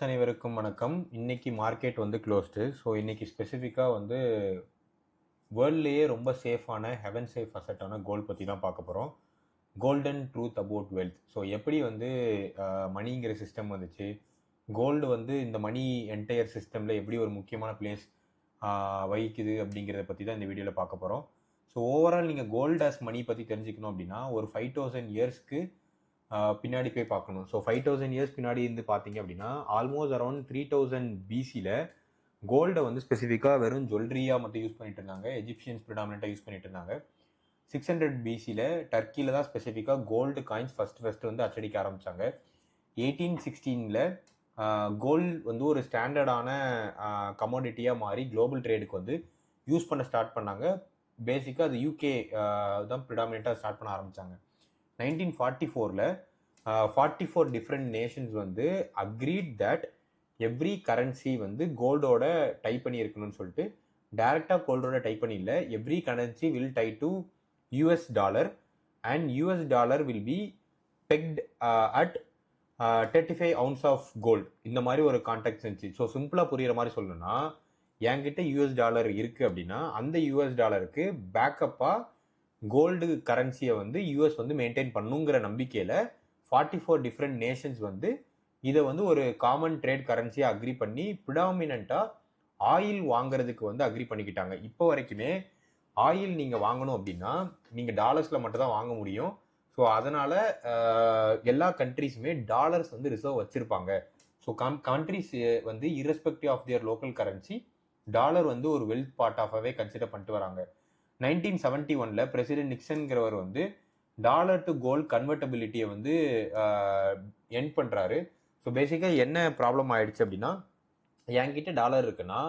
அனைவருக்கும் வணக்கம். இன்னைக்கு மார்க்கெட் வந்து க்ளோஸ்டு. ஸோ இன்னைக்கு ஸ்பெசிஃபிக்காக வந்து வேர்ல்ட்லேயே ரொம்ப சேஃபான ஹெவன் சேஃப் அசட்டான கோல்ட் பற்றி தான் பார்க்க போகிறோம். Golden truth about wealth. So எப்படி வந்து மணிங்கிற சிஸ்டம் வந்துச்சு, கோல்டு வந்து இந்த மணி என்டையர் சிஸ்டமில் எப்படி ஒரு முக்கியமான பிளேஸ் வகிக்குது அப்படிங்கிறத பற்றி தான் இந்த வீடியோவில் பார்க்க போகிறோம். ஸோ ஓவரால் நீங்கள் கோல்ட் ஆஸ் மணி பற்றி தெரிஞ்சுக்கணும் அப்படின்னா ஒரு 5000 இயர்ஸ்க்கு பின்னாடி போய் பார்க்கணும். ஸோ 5000 இயர்ஸ் பின்னாடி இருந்து பார்த்தீங்க அப்படின்னா ஆல்மோஸ்ட் அரௌண்ட் 3000 பிசியில் கோல்டை வந்து ஸ்பெசிஃபிக்காக வெறும் ஜுவல்லரியாக மட்டும் யூஸ் பண்ணிட்டு இருந்தாங்க. எஜிப்சியன்ஸ் ப்ரிடாமினெண்ட்டாக யூஸ் பண்ணிட்டு இருந்தாங்க. 600 பிசியில் டர்க்கியில் தான் ஸ்பெசிஃபிக்காக கோல்டு காயின்ஸ் ஃபர்ஸ்ட் வந்து அச்சடிக்க ஆரம்பித்தாங்க. 1816 கோல்டு வந்து ஒரு ஸ்டாண்டர்டான கமோடிட்டியாக மாறி குளோபல் ட்ரேடுக்கு வந்து யூஸ் பண்ண ஸ்டார்ட் பண்ணாங்க. பேசிக்காக அது யூகே தான் ப்ரிடாமினெண்ட்டாக ஸ்டார்ட் பண்ண ஆரம்பித்தாங்க. 1944 44 டிஃப்ரெண்ட் நேஷன்ஸ் வந்து அக்ரீட் தட் எவ்ரி கரன்சி வந்து கோல்டோட டைப் பண்ணி இருக்கணும்னு சொல்லிட்டு டைரக்டாக கோல்டோட டைப் பண்ணி இல்லை, every currency will tie to US dollar and US dollar will be pegged at 35 ounce of gold. இந்த மாதிரி ஒரு கான்டாக்ட் இருந்துச்சு. ஸோ சிம்பிளாக புரியுற மாதிரி சொல்லணும்னா என்கிட்ட யூஎஸ் டாலர் இருக்குது அப்படின்னா அந்த யூஎஸ் டாலருக்கு பேக்கப்பாக கோல்டு கரன்சியை வந்து யூஎஸ் வந்து மெயின்டைன் பண்ணுங்கிற நம்பிக்கையில் 44 டிஃப்ரெண்ட் நேஷன்ஸ் வந்து இதை வந்து ஒரு காமன் ட்ரேட் கரன்சியாக அக்ரி பண்ணி ப்ரிடாமினண்ட்டாக ஆயில் வாங்குறதுக்கு வந்து அக்ரி பண்ணிக்கிட்டாங்க. இப்போ வரைக்குமே ஆயில் நீங்கள் வாங்கணும் அப்படின்னா நீங்கள் டாலர்ஸில் மட்டும் தான் வாங்க முடியும். ஸோ அதனால் எல்லா கண்ட்ரிஸுமே டாலர்ஸ் வந்து ரிசர்வ் வச்சுருப்பாங்க. ஸோ கண்ட்ரிஸ் வந்து irrespective of their local currency dollar வந்து ஒரு வெல்த் பார்ட் ஆஃபாகவே கன்சிடர் பண்ணிட்டு வராங்க. 1971 பிரசிடென்ட் நிக்சன்கிறவர் வந்து டாலர் டு கோல்டு கன்வெர்டபிலிட்டியை வந்து எண்ட் பண்ணுறாரு. ஸோ பேசிக்காக என்ன ப்ராப்ளம் ஆயிடுச்சு அப்படின்னா, என்கிட்ட டாலர் இருக்குன்னா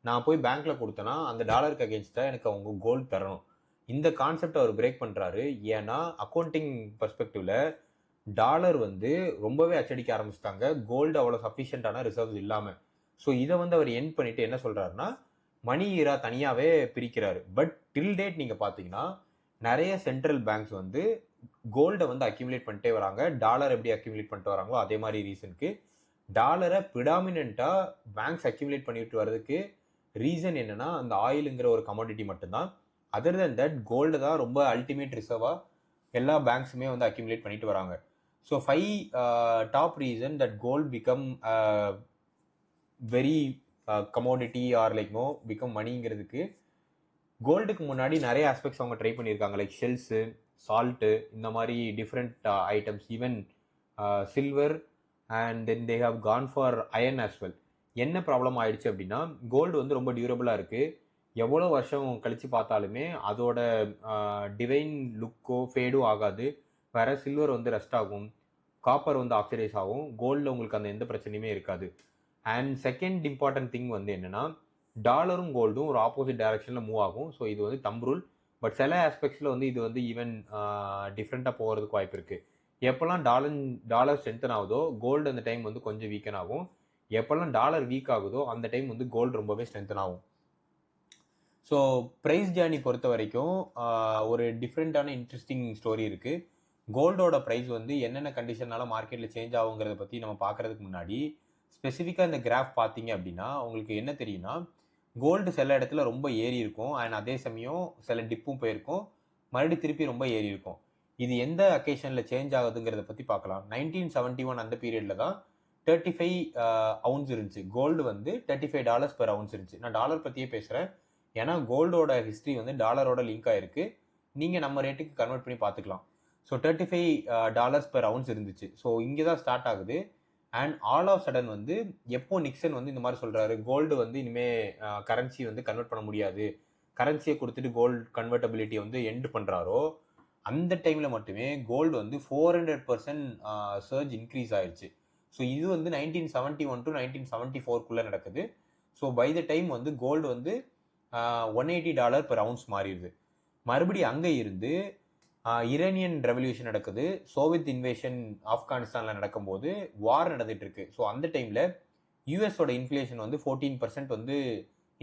நான் போய் பேங்க்ல கொடுத்தேன்னா அந்த டாலருக்கு அகேன்ஸ்டாக எனக்கு அவங்க கோல்டு தரணும். இந்த கான்செப்ட் அவர் பிரேக் பண்ணுறாரு. ஏன்னா அக்கௌண்டிங் பர்ஸ்பெக்டிவ்ல டாலர் வந்து ரொம்பவே அச்சடிக்க ஆரம்பிச்சிட்டாங்க, கோல்டு அவ்வளோ சஃபிஷியண்டான ரிசர்வ்ஸ் இல்லாமல். ஸோ இதை வந்து அவர் எண்ட் பண்ணிட்டு என்ன சொல்றாருன்னா மணி ஈரா தனியாகவே பிரிக்கிறாரு. பட் டில் டேட் நீங்கள் பார்த்தீங்கன்னா நிறைய சென்ட்ரல் பேங்க்ஸ் வந்து கோல்டை வந்து அக்யூமுலேட் பண்ணிட்டே வராங்க. டாலர் எப்படி அக்யூமுலேட் பண்ணிட்டு வராங்களோ அதே மாதிரி ரீசனுக்கு டாலரை ப்ரிடாமினண்ட்டாக பேங்க்ஸ் அக்யூமுலேட் பண்ணிட்டு வர்றதுக்கு ரீசன் என்னன்னா அந்த ஆயிலுங்கிற ஒரு கமாடிட்டி மட்டும்தான். அதர் தென் தட் கோல்டு தான் ரொம்ப அல்டிமேட் ரிசர்வாக எல்லா பேங்க்ஸுமே வந்து அக்யூமுலேட் பண்ணிட்டு வராங்க. So 5 top reason that gold become very commodity or like no become மணிங்கிறதுக்கு கோல்டுக்கு முன்னாடி நிறைய ஆஸ்பெக்ட்ஸ் அவங்க ட்ரை பண்ணியிருக்காங்க. லைக் ஷெல்ஸு, சால்ட்டு, இந்த மாதிரி different items, even silver, and then they have gone for iron as well. என்ன ப்ராப்ளம் ஆயிடுச்சு அப்படின்னா கோல்டு வந்து ரொம்ப டியூரபிளாக இருக்குது. எவ்வளோ வருஷம் கழித்து பார்த்தாலுமே அதோட டிவைன் லுக்கோ ஃபேடும் ஆகாது. வேற சில்வர் வந்து ரெஸ்ட் ஆகும், காப்பர் வந்து ஆக்சிடைஸ் ஆகும். கோல்டில் உங்களுக்கு அந்த எந்த பிரச்சனையுமே இருக்காது. அண்ட் செகண்ட் இம்பார்ட்டன்ட் திங் வந்து என்னன்னா டாலரும் கோல்டும் ஒரு ஆப்போசிட் டைரக்ஷனில் மூவ் ஆகும். ஸோ இது வந்து தம் ரூல். பட் சில ஆஸ்பெக்ட்ஸில் வந்து இது வந்து ஈவன் டிஃப்ரெண்ட்டாக போகிறதுக்கு வாய்ப்பு இருக்குது. எப்போல்லாம் டாலர் ஸ்ட்ரென்தன் ஆகுதோ கோல்டு அந்த டைம் வந்து கொஞ்சம் வீக்கன் ஆகும். எப்போல்லாம் டாலர் வீக் ஆகுதோ அந்த டைம் வந்து கோல்டு ரொம்பவே ஸ்ட்ரென்தன் ஆகும். ஸோ ப்ரைஸ் ஜேர்னி பொறுத்த வரைக்கும் ஒரு டிஃப்ரெண்ட்டான இன்ட்ரெஸ்டிங் ஸ்டோரி இருக்குது. கோல்டோட ப்ரைஸ் வந்து என்னென்ன கண்டிஷனால மார்க்கெட்டில் சேஞ்ச் ஆகுங்கிறத பற்றி நம்ம பார்க்குறதுக்கு முன்னாடி ஸ்பெசிஃபிக்காக இந்த கிராஃப் பார்த்தீங்க அப்படின்னா உங்களுக்கு என்ன தெரியும்னா கோல்டு சில இடத்துல ரொம்ப ஏறி இருக்கும் அண்ட் அதே சமயம் சில டிப்பும் போயிருக்கும், மறுபடியும் திருப்பி ரொம்ப ஏறி இருக்கும். இது எந்த அக்கேஷனில் சேஞ்ச் ஆகுதுங்கிறத பற்றி பார்க்கலாம். 1971 அந்த பீரியடில் தான் 35 ounce இருந்துச்சு. கோல்டு வந்து $35 per ounce இருந்துச்சு. நான் டாலர் பற்றியே பேசுகிறேன் ஏன்னா கோல்டோட ஹிஸ்ட்ரி வந்து டாலரோட லிங்க் ஆயிருக்கு. நீங்கள் நம்ம ரேட்டுக்கு கன்வெர்ட் பண்ணி பார்த்துக்கலாம். ஸோ $35 per ounce இருந்துச்சு. ஸோ இங்கே தான் ஸ்டார்ட் ஆகுது. அண்ட் ஆல் ஆஃப் சடன் வந்து எப்போ நிக்சன் வந்து இந்த மாதிரி சொல்கிறாரு கோல்டு வந்து இனிமேல் கரன்சி வந்து கன்வெர்ட் பண்ண முடியாது, கரன்சியை கொடுத்துட்டு கோல்டு கன்வெர்டபிலிட்டியை வந்து எண்ட் பண்ணுறாரோ அந்த டைமில் மட்டுமே கோல்டு வந்து 400% சர்ஜ் இன்க்ரீஸ் ஆயிடுச்சு. ஸோ இது வந்து 1971 to 1974 நடக்குது. ஸோ பை த டைம் வந்து கோல்டு வந்து $180 per ounce மாறிடுது. மறுபடியும் அங்கே இருந்து ஈரானியன் ரெவல்யூஷன் நடக்குது, சோவியத் இன்வேஷன் ஆப்கானிஸ்தானில் நடக்கும்போது வார் நடந்துட்டு இருக்கு. ஸோ அந்த டைமில் யூஎஸோட இன்ஃப்ளேஷன் வந்து 14% வந்து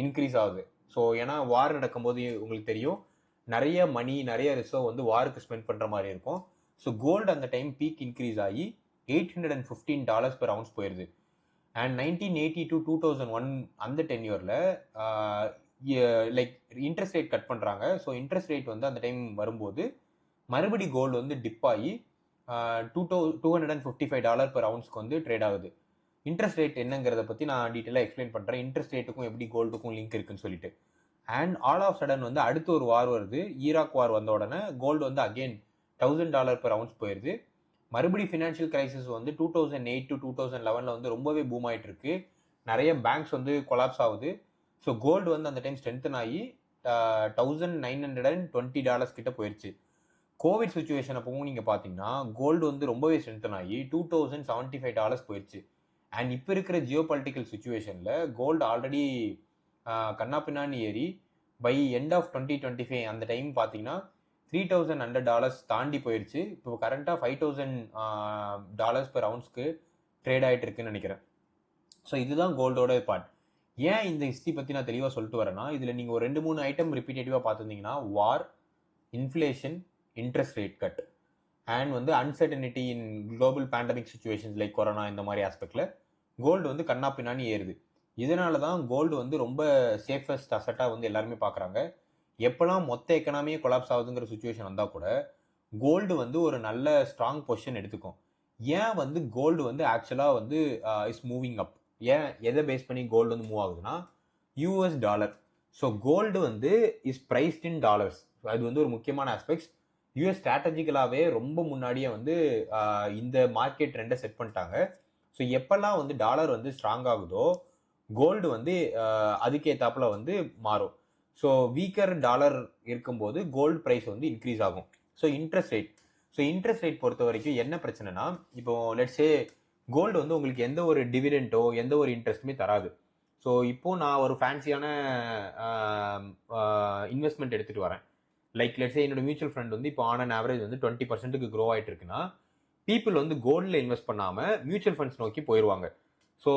இன்க்ரீஸ் ஆகுது. ஸோ ஏன்னா வார் நடக்கும்போது உங்களுக்கு தெரியும் நிறைய மணி நிறைய ரிசர்வ் வந்து வாருக்கு ஸ்பெண்ட் பண்ணுற மாதிரி இருக்கும். ஸோ கோல்டு அந்த டைம் பீக் இன்க்ரீஸ் ஆகி $815 per ounce போயிடுது. அண்ட் 1980 டு 2001 அந்த டென்யூரில் லைக் இன்ட்ரெஸ்ட் ரேட் கட் பண்ணுறாங்க. ஸோ இன்ட்ரெஸ்ட் ரேட் வந்து அந்த டைம் வரும்போது மறுபடி கோல்டு வந்து டிப் ஆகி $255 per ounce வந்து ட்ரேட் ஆகுது. இன்ட்ரெஸ்ட் ரேட் என்னங்கிறத பற்றி நான் டீட்டெயிலாக எக்ஸ்பிளைன் பண்ணுறேன். இன்ட்ரெஸ்ட் ரேட்டுக்கும் எப்படி கோல்டுக்கும் லிங்க் இருக்குன்னு சொல்லிட்டு. அண்ட் ஆல் ஆஃப் சடன் வந்து அடுத்து ஒரு வார் வருது. ஈராக் வார் வந்த உடனே கோல்டு வந்து அகெயின் $1,000 per ounce போயிடுது. மறுபடி ஃபினான்ஷியல் கிரைசிஸ் வந்து 2008 டு 2011 வந்து ரொம்பவே பூம் ஆகிட்டு இருக்கு. நிறைய பேங்க்ஸ் வந்து கொலாப்ஸ் ஆகுது. ஸோ கோல்டு வந்து அந்த டைம் ஸ்ட்ரென்தன் ஆகி $1,920 கிட்ட போயிடுச்சு. கோவிட் சுச்சுவேஷன் அப்பவும் நீங்கள் பார்த்தீங்கன்னா கோல்டு வந்து ரொம்பவே ஸ்ட்ரென்தன் ஆகி $2,075 போயிடுச்சு. அண்ட் இப்போ இருக்கிற ஜியோ பொலிட்டிக்கல் சுச்சுவேஷனில் கோல்டு ஆல்ரெடி கண்ணாப்பின்னான்னு ஏறி பை எண்ட் ஆஃப் 2025 அந்த டைம் பார்த்தீங்கன்னா $3,100 தாண்டி போயிடுச்சு. இப்போ கரண்ட்டாக $5,000 per ounceக்கு ட்ரேட் ஆகிட்டு இருக்குன்னு நினைக்கிறேன். ஸோ இதுதான் கோல்டோட பார்ட். ஏன் இந்த ஹிஸ்ட்ரி பற்றி நான் தெளிவாக சொல்லிட்டு வரேன்னா, இதில் நீங்கள் ஒரு 2-3 ஐட்டம் ரிப்பீட்டேட்டிவாக பார்த்துருந்தீங்கன்னா war, inflation, interest rate cut and வந்து uncertainty in global pandemic situations like corona இந்த மாதிரி ஆஸ்பெக்டில் கோல்டு வந்து கண்ணா பின்னான்னு ஏறுது. இதனால தான் கோல்டு வந்து ரொம்ப சேஃபஸ்ட் அசட்டாக வந்து எல்லாருமே பார்க்குறாங்க. எப்போல்லாம் மொத்த எக்கனாமியே கொலாப்ஸ் ஆகுதுங்கிற சுச்சுவேஷன் வந்தால் கூட கோல்டு வந்து ஒரு நல்ல ஸ்ட்ராங் பொசிஷன் எடுத்துக்கும். ஏன் வந்து கோல்டு வந்து ஆக்சுவலாக வந்து இஸ் மூவிங் அப்? ஏன் எதை பேஸ் பண்ணி கோல்டு வந்து மூவ் ஆகுதுன்னா யூஎஸ் டாலர். ஸோ கோல்டு வந்து இஸ் பிரைஸ்ட் இன் டாலர்ஸ். அது வந்து ஒரு முக்கியமான ஆஸ்பெக்ட்ஸ். யூஎஸ் ஸ்ட்ராட்டஜிக்கலாகவே ரொம்ப முன்னாடியே வந்து இந்த மார்க்கெட் ட்ரெண்டை செட் பண்ணிட்டாங்க. ஸோ எப்பெல்லாம் வந்து டாலர் வந்து ஸ்ட்ராங் ஆகுதோ கோல்டு வந்து அதுக்கேற்றாப்புல வந்து மாறும். ஸோ வீக்கர் டாலர் இருக்கும்போது கோல்டு ப்ரைஸ் வந்து இன்க்ரீஸ் ஆகும். ஸோ இன்ட்ரெஸ்ட் ரேட் பொறுத்த வரைக்கும் என்ன பிரச்சனைனா, இப்போ லெட்ஸே கோல்டு வந்து உங்களுக்கு எந்த ஒரு டிவிடெண்டோ எந்த ஒரு இன்ட்ரெஸ்ட்டுமே தராது. ஸோ இப்போது நான் ஒரு ஃபேன்சியான இன்வெஸ்ட்மெண்ட் எடுத்துகிட்டு வரேன். லைக் லெட்ஸே என்னோட மியூச்சுவல் ஃபண்ட் வந்து இப்போ ஆன் அண்ட் ஆவரேஜ் வந்து 20%க்கு க்ரோ ஆகிட்டு இருக்குன்னா பீப்புள் வந்து கோல்டில் இன்வெஸ்ட் பண்ணாமல் மியூச்சுவல் ஃபண்ட்ஸ் நோக்கி போயிடுவாங்க. ஸோ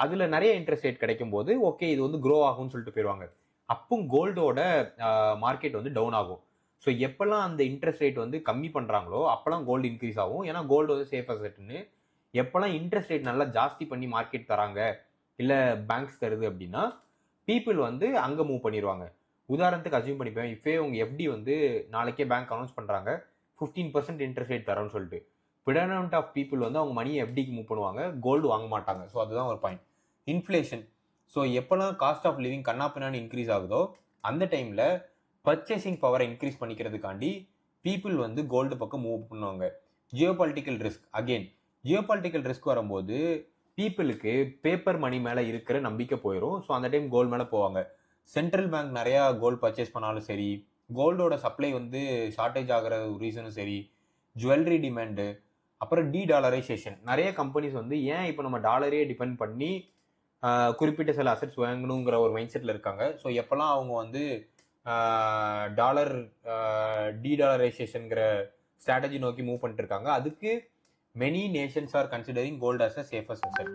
அதில் நிறைய இன்ட்ரெஸ்ட் ரேட் கிடைக்கும் போது ஓகே இது வந்து க்ரோ ஆகும்னு சொல்லிட்டு போயிடுவாங்க. அப்போ கோல்டோட மார்க்கெட் வந்து டவுன் ஆகும். ஸோ எப்போல்லாம் அந்த இன்ட்ரெஸ்ட் ரேட் வந்து கம்மி பண்ணுறாங்களோ அப்போல்லாம் கோல்டு இன்க்ரீஸ் ஆகும். ஏன்னா கோல்டு வந்து சேஃப் அசெட்னு. எப்போல்லாம் இன்ட்ரெஸ்ட் ரேட் நல்லா ஜாஸ்தி பண்ணி மார்க்கெட் தராங்க இல்லை பேங்க்ஸ் தருது அப்படின்னா பீப்புள் வந்து அங்கே மூவ் பண்ணிடுவாங்க. உதாரணத்துக்கு அசியூம் பண்ணிப்பேன், இப்போ உங்கள் எஃப்டி வந்து நாளைக்கே பேங்க் அனௌன்ஸ் பண்ணுறாங்க 15% இன்ட்ரெஸ்ட் ரேட் தரோன்னு சொல்லிட்டு. ப்ரிடாமினன்ட் ஆஃப் பீப்புள் வந்து அவங்க மணியை எஃப்டிக்கு மூவ் பண்ணுவாங்க, கோல்டு வாங்க மாட்டாங்க. ஸோ அதுதான் ஒரு பாயிண்ட். இன்ஃப்ளேஷன். ஸோ எப்போல்லாம் காஸ்ட் ஆஃப் லிவிங் கண்ணாப்பின்னான்னு இன்க்ரீஸ் ஆகுதோ அந்த டைமில் பர்ச்சேசிங் பவரை இன்க்ரீஸ் பண்ணிக்கிறதுக்காண்டி பீப்புள் வந்து கோல்டு பக்கம் மூவ் பண்ணுவாங்க. ஜியோபாலிட்டிக்கல் ரிஸ்க் வரும்போது பீப்புளுக்கு பேப்பர் மணி மேலே இருக்கிற நம்பிக்கை போயிடும். ஸோ அந்த டைம் கோல்டு மேலே போவாங்க. சென்ட்ரல் பேங்க் நிறையா கோல்டு பர்ச்சேஸ் பண்ணாலும் சரி, கோல்டோட சப்ளை வந்து ஷார்ட்டேஜ் ஆகிற ரீசனும் சரி, ஜுவல்லரி டிமாண்டு, அப்புறம் டாலரைசேஷன். நிறைய கம்பெனிஸ் வந்து ஏன் இப்போ நம்ம டாலரே டிபெண்ட் பண்ணி குறிப்பிட்ட சில அசெட்ஸ் வாங்கணுங்கிற ஒரு மைண்ட் செட்டில் இருக்காங்க. ஸோ எப்போல்லாம் அவங்க வந்து டாலர் டாலரைசேஷனுங்கிற ஸ்ட்ராட்டஜி நோக்கி மூவ் பண்ணிட்டு இருக்காங்க, அதுக்கு many nations are considering gold as a safest asset.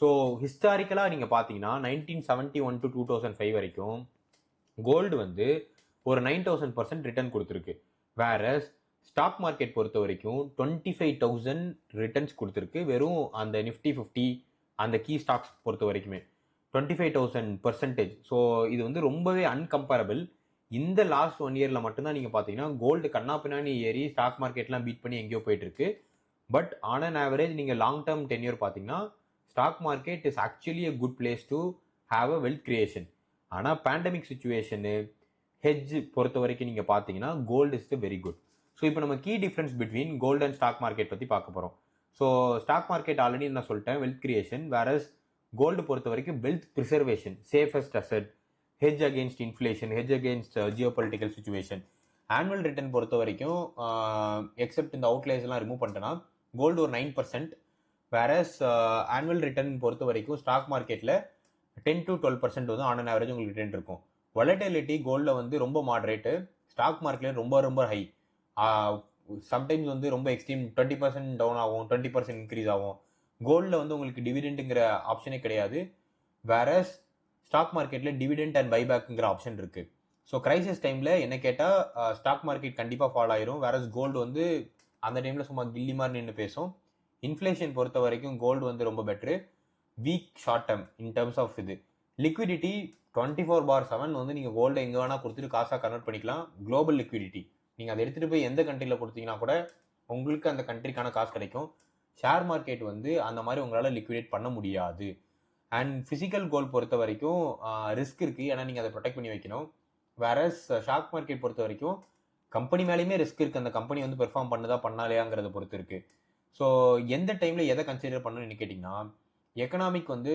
So ஹிஸ்டாரிக்கலாக நீங்கள் பார்த்தீங்கன்னா 1971 to 2005 வரைக்கும் கோல்டு வந்து ஒரு 9,000% ரிட்டர்ன் கொடுத்துருக்கு. வேறஸ் ஸ்டாக் மார்க்கெட் பொறுத்த வரைக்கும் 25,000 ரிட்டர்ன்ஸ் கொடுத்துருக்கு. வெறும் அந்த நிஃப்டி 50 அந்த கீ ஸ்டாக்ஸ் பொறுத்த வரைக்குமே 25,000%. ஸோ இது வந்து ரொம்பவே அன்கம்பேரபிள். இந்த லாஸ்ட் 1 இயரில் மட்டும்தான் நீங்கள் பார்த்தீங்கன்னா கோல்டு கண்ணா பின்னாடி ஏறி ஸ்டாக் மார்க்கெட்லாம் பீட் பண்ணி எங்கேயோ போயிட்டு இருக்கு. பட் ஆன் அன் ஆவரேஜ் நீங்கள் லாங் டேர்ம் டென்யூர் பார்த்தீங்கன்னா stock market is actually a good place to have a wealth creation. ஆனால் பேண்டமிக் சுச்சுவேஷனு ஹெட்ஜ் பொறுத்த வரைக்கும் நீங்கள் பார்த்தீங்கன்னா gold is very good. So இப்போ நம்ம key difference between gold and stock market பற்றி பார்க்க போகிறோம். ஸோ ஸ்டாக் மார்க்கெட் ஆல்ரெடி நான் சொல்லிட்டேன் வெல்த் கிரியேஷன், வேறஸ் கோல்டு பொறுத்த வரைக்கும் wealth preservation, safest asset, hedge against inflation, hedge against geopolitical situation. Annual return பொறுத்த வரைக்கும் எக்ஸப்ட் இந்த அவுட்லேஸ்லாம் ரிமூவ் பண்ணிட்டேன்னா கோல்டு ஒரு 9%, வேறஸ் ஆனுவல் ரிட்டர்ன் பொறுத்த வரைக்கும் ஸ்டாக் மார்க்கெட்டில் 10 to 12% வந்து ஆன் அன் ஆவரேஜ் உங்களுக்கு ரிட்டர்ன் இருக்கும். வொலட்டிலிட்டி கோல்டில் வந்து ரொம்ப மாடரேட்டு, ஸ்டாக் மார்க்கெட்டில் ரொம்ப ரொம்ப ஹை. சம்டைம்ஸ் வந்து ரொம்ப எக்ஸ்ட்ரீம் 20% டவுன் ஆகும், 20% இன்க்ரீஸ் ஆகும். கோல்டில் வந்து உங்களுக்கு டிவிடெண்டுங்கிற ஆப்ஷனே கிடையாது. வேறஸ் ஸ்டாக் மார்க்கெட்டில் டிவிடெண்ட் அண்ட் பைபேக்குங்கிற ஆப்ஷன் இருக்குது. ஸோ கிரைசிஸ் டைமில் என்ன கேட்டால் ஸ்டாக் மார்க்கெட் கண்டிப்பாக ஃபால் ஆயிரும். வேறஸ் கோல்டு வந்து அந்த டைமில் சும்மா கில்லி மாதிரி நின்று பேசும். இன்ஃப்ளேஷன் பொறுத்த வரைக்கும் கோல்டு வந்து ரொம்ப பெட்ரு. Weak short term in terms of இது. லிக்விடிட்டி 24/7 வந்து நீங்கள் கோல்டை எங்கே வேணால் கொடுத்துட்டு காசாக கன்வெர்ட் பண்ணிக்கலாம். குளோபல் லிக்விடிட்டி நீங்கள் அதை எடுத்துகிட்டு போய் எந்த கண்ட்ரியில் கொடுத்தீங்கன்னா கூட உங்களுக்கு அந்த கண்ட்ரிக்கான காசு கிடைக்கும். ஷேர் மார்க்கெட் வந்து அந்த மாதிரி உங்களால் லிக்விடேட் பண்ண முடியாது. அண்ட் ஃபிசிக்கல் கோல்ட் பொறுத்த வரைக்கும் ரிஸ்க் இருக்குது, ஏன்னா நீங்கள் அதை ப்ரொடெக்ட் பண்ணி வைக்கணும். வேறஸ் ஷார்ட் மார்க்கெட் பொறுத்த வரைக்கும் கம்பெனி மேலேயுமே ரிஸ்க் இருக்குது, அந்த கம்பெனி வந்து பெர்ஃபார்ம் பண்ணுதா பண்ணலையாங்கிறத பொறுத்து இருக்குது. ஸோ எந்த டைமில் எதை கன்சிடர் பண்ணணும்னு கேட்டிங்கன்னா, எக்கனாமிக் வந்து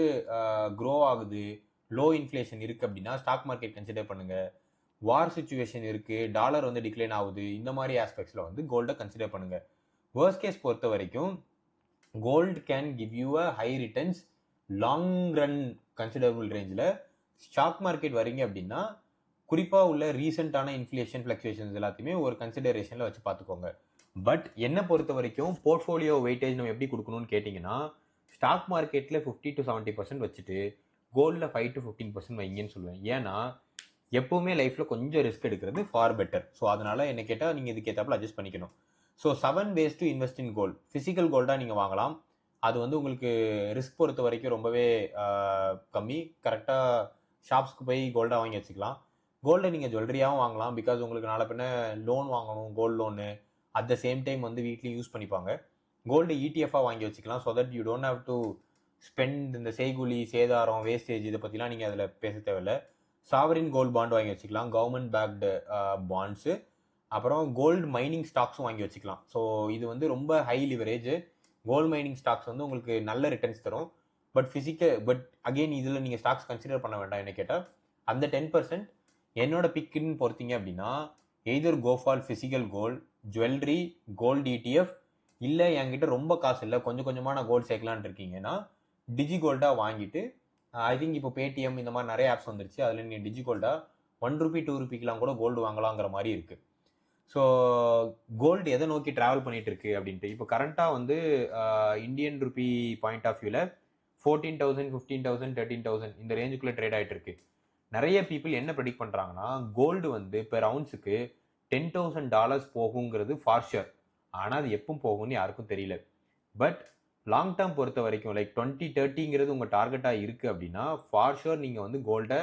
க்ரோ ஆகுது, லோ இன்ஃப்ளேஷன் இருக்குது அப்படின்னா ஸ்டாக் மார்க்கெட் கன்சிடர் பண்ணுங்கள். வார் சுச்சுவேஷன் இருக்குது, டாலர் வந்து டிக்ளைன் ஆகுது, இந்த மாதிரி ஆஸ்பெக்ட்ஸில் வந்து கோல்டை கன்சிடர் பண்ணுங்கள். வேர்ஸ்ட் கேஸ் பொறுத்த வரைக்கும் gold can give you a high returns long run considerable ரேஞ்சில். ஸ்டாக் மார்க்கெட் வரீங்க அப்படின்னா குறிப்பாக உள்ள ரீசெண்டான இன்ஃப்ளேஷன் ஃப்ளக்சுவேஷன்ஸ் எல்லாத்தையுமே ஒரு கன்சிடரேஷனில் வச்சு பார்த்துக்கோங்க. பட் என்னை பொறுத்த வரைக்கும் போர்ட்ஃபோலியோ வெயிட்டேஜ் நம்ம எப்படி கொடுக்கணும்னு கேட்டிங்கன்னா, ஸ்டாக் மார்க்கெட்டில் 50 to 70% வச்சுட்டு கோல்டில் 5 to 15% வைங்கன்னு சொல்லுவேன். ஏன்னா எப்போவுமே லைஃப்பில் கொஞ்சம் ரிஸ்க் எடுக்கிறது ஃபார் பெட்டர். ஸோ அதனால் என்ன கேட்டால் நீங்கள் இதுக்கு ஏற்றாப்புல அட்ஜஸ்ட் பண்ணிக்கணும். So 7 ways to invest in gold. Physical கோல்டாக நீங்கள் வாங்கலாம். அது வந்து உங்களுக்கு ரிஸ்க் பொறுத்த வரைக்கும் ரொம்பவே கம்மி. கரெக்டாக ஷாப்ஸ்க்கு போய் கோல்டாக வாங்கி வச்சுக்கலாம். கோல்டை நீங்கள் ஜுவல்லரியாகவும் வாங்கலாம், பிகாஸ் உங்களுக்கு நாளை பின்ன லோன் வாங்கணும், gold loan at the same time வந்து வீட்லேயும் யூஸ் பண்ணிப்பாங்க. கோல்டு இடிஎஃபாக வாங்கி வச்சுக்கலாம். So that you don't have to spend இந்த செய்கூலி, சேதாரம், வேஸ்டேஜ் இதை பற்றிலாம் நீங்கள் அதில் பேச தேவையில்லை. சாவரின் கோல்டு பாண்ட் வாங்கி வச்சுக்கலாம், கவர்மெண்ட் பேக்டு பாண்ட்ஸு, அப்புறம் கோல்டு மைனிங் ஸ்டாக்ஸும் வாங்கி வச்சுக்கலாம். ஸோ இது வந்து ரொம்ப high leverage. Gold mining stocks வந்து உங்களுக்கு நல்ல ரிட்டர்ன்ஸ் தரும். பட் அகெயின் இதில் நீங்கள் ஸ்டாக்ஸ் கன்சிடர் பண்ண வேண்டாம் என்ன கேட்டால். அந்த 10% என்னோட பிக்குன்னு பொறுத்தீங்க அப்படின்னா either go for physical gold, jewellery, gold ETF, இல்லை என்கிட்ட ரொம்ப காசு இல்லை கொஞ்சம் கொஞ்சமாக நான் கோல்டு சேர்க்கலான்னு இருக்கீங்கன்னா டிஜி கோல்டாக வாங்கிட்டு, ஐ திங்க் இப்போ பேடிஎம் இந்த மாதிரி நிறைய ஆப்ஸ் வந்துருச்சு, அதில் நீங்கள் டிஜி கோல்டாக ₹1 ₹2 கூட கோல்டு வாங்கலாங்கிற மாதிரி இருக்குது. ஸோ கோல்டு எதை நோக்கி ட்ராவல் பண்ணிட்டு இருக்கு அப்படின்ட்டு இப்போ கரண்ட்டாக வந்து இந்தியன் ருபி பாயிண்ட் ஆஃப் வியூவில் 14,000, 15,000, 13,000 இந்த ரேஞ்சுக்குள்ளே ட்ரேட் ஆகிட்டு இருக்கு. நிறைய பீப்புள் என்ன ப்ரெடிக்ட் பண்ணுறாங்கன்னா கோல்டு வந்து பெர் அவுன்ஸுக்கு $10,000 போகுங்கிறது ஃபார் ஷுர். ஆனால் அது எப்போ போகும்னு யாருக்கும் தெரியல. பட் லாங் டேர்ம் பொறுத்த வரைக்கும் லைக் 2030 உங்கள் டார்கெட்டாக இருக்குது அப்படின்னா ஃபார் ஷுர் நீங்கள் வந்து கோல்டை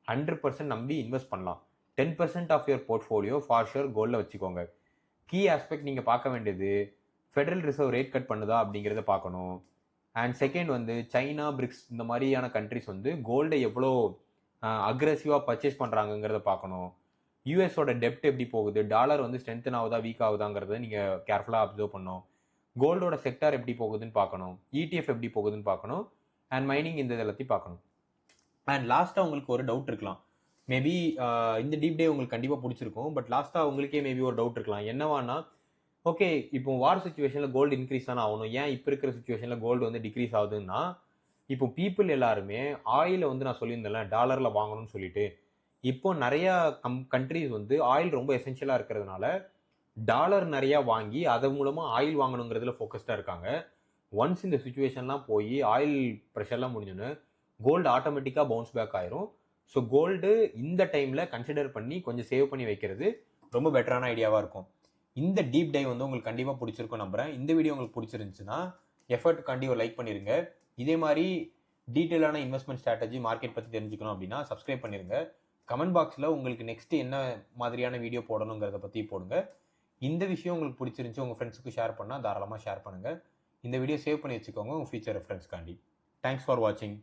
100% நம்பி இன்வெஸ்ட் பண்ணலாம். 10% of your portfolio for sure கோல்டில் வச்சுக்கோங்க. கீ ஆஸ்பெக்ட் நீங்கள் பார்க்க வேண்டியது ஃபெடரல் ரிசர்வ் ரேட் கட் பண்ணுதா அப்படிங்கிறத பார்க்கணும். அண்ட் செகண்ட் வந்து சைனா, பிரிக்ஸ் இந்த மாதிரியான கண்ட்ரிஸ் வந்து கோல்டை எவ்வளோ அக்ரெசிவாக பர்ச்சேஸ் பண்ணுறாங்கங்கிறத பார்க்கணும். யூஎஸோட டெப்ட் எப்படி போகுது, டாலர் வந்து ஸ்ட்ரென்தன் ஆகுதா வீக் ஆகுதாங்கிறத நீங்கள் கேர்ஃபுல்லாக அப்சர்வ் பண்ணணும். கோல்டோட செக்டார் எப்படி போகுதுன்னு பார்க்கணும், இடிஎஃப் எப்படி போகுதுன்னு பார்க்கணும், அண்ட் மைனிங் இந்த எல்லாத்தையும் பார்க்கணும். அண்ட் லாஸ்ட்டாக உங்களுக்கு ஒரு டவுட் இருக்கலாம், மேபி இந்த டீப் டே உங்களுக்கு கண்டிப்பாக பிடிச்சிருக்கும், பட் லாஸ்ட்டாக உங்களுக்கே மேபி ஒரு டவுட் இருக்கலாம். என்னவானா, ஓகே இப்போ வார் சுச்சுவேஷனில் கோல்டு இன்க்ரீஸ் தானே ஆகணும், ஏன் இப்போ இருக்கிற சுச்சுவேஷனில் கோல்டு வந்து டிக்ரீஸ் ஆகுதுன்னா, இப்போ பீப்புள் எல்லாருமே ஆயிலை வந்து நான் சொல்லியிருந்தேன் டாலரில் வாங்கணும்னு சொல்லிட்டு, இப்போ நிறையா கண்ட்ரிஸ் வந்து ஆயில் ரொம்ப எசென்ஷியலாக இருக்கிறதுனால டாலர் நிறையா வாங்கி அதன் மூலமாக ஆயில் வாங்கணுங்கிறதுல ஃபோக்கஸ்டாக இருக்காங்க. ஒன்ஸ் இந்த சுச்சுவேஷன்லாம் போய் ஆயில் ப்ரெஷர்லாம் முடிஞ்சோன்னு கோல்டு ஆட்டோமேட்டிக்காக பவுன்ஸ் பேக் ஆயிரும். ஸோ கோல்டு இந்த டைமில் கன்சிடர் பண்ணி கொஞ்சம் சேவ் பண்ணி வைக்கிறது ரொம்ப பெட்டரான ஐடியாவாக இருக்கும். இந்த டீப் டைவ் வந்து உங்களுக்கு கண்டிப்பாக பிடிச்சிருக்கும் நம்புகிறேன். இந்த வீடியோ உங்களுக்கு பிடிச்சிருந்துச்சுன்னா எஃபர்ட் கண்டிப்பாக லைக் பண்ணிடுங்க. இதே மாதிரி டீட்டெயிலான இன்வெஸ்ட்மெண்ட் ஸ்ட்ராட்டஜி மார்க்கெட் பற்றி தெரிஞ்சுக்கணும் அப்படின்னா சப்ஸ்கிரைப் பண்ணிடுங்க. கமெண்ட் பாக்ஸில் உங்களுக்கு நெக்ஸ்ட் என்ன மாதிரியான வீடியோ போடணுங்கிறத பற்றி போடுங்க. இந்த விஷயம் உங்களுக்கு பிடிச்சிருந்துச்சு உங்கள் ஃப்ரெண்ட்ஸுக்கு ஷேர் பண்ணால் தாராளமாக ஷேர் பண்ணுங்கள். இந்த வீடியோ சேவ் பண்ணி வச்சுக்கோங்க உங்கள் ஃபியூச்சர் ரெஃபரன்ஸ்க்காண்டி. தேங்க்ஸ் ஃபார் வாட்சிங்.